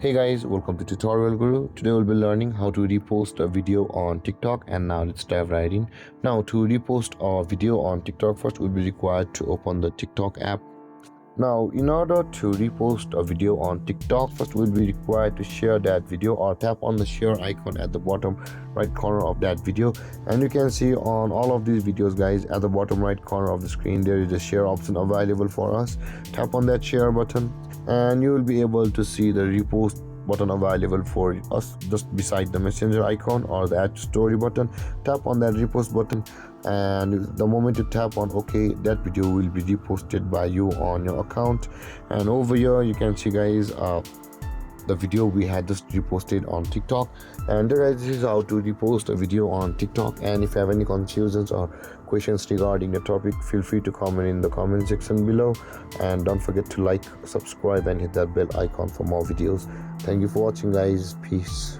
Hey guys, welcome to Tutorial Guru. Today we'll be learning how to repost a video on TikTok, and now let's dive right in. Now to repost a video on TikTok, first we'll be required to open the TikTok app. Now in order to repost a video on TikTok, first we'll be required to share that video or tap on the share icon at the bottom right corner of that video. And you can see on all of these videos guys, at the bottom right corner of the screen there is a share option available for us. Tap on that share button and you will be able to see the repost button available for us just beside the messenger icon or the add story button. Tap on that repost button, and the moment you tap on OK, that video will be reposted by you on your account. And over here you can see guys the video we had just reposted on TikTok. And guys, this is how to repost a video on TikTok. And if you have any confusions or questions regarding the topic, feel free to comment in the comment section below, and don't forget to like, subscribe and hit that bell icon for more videos. Thank you for watching guys. Peace.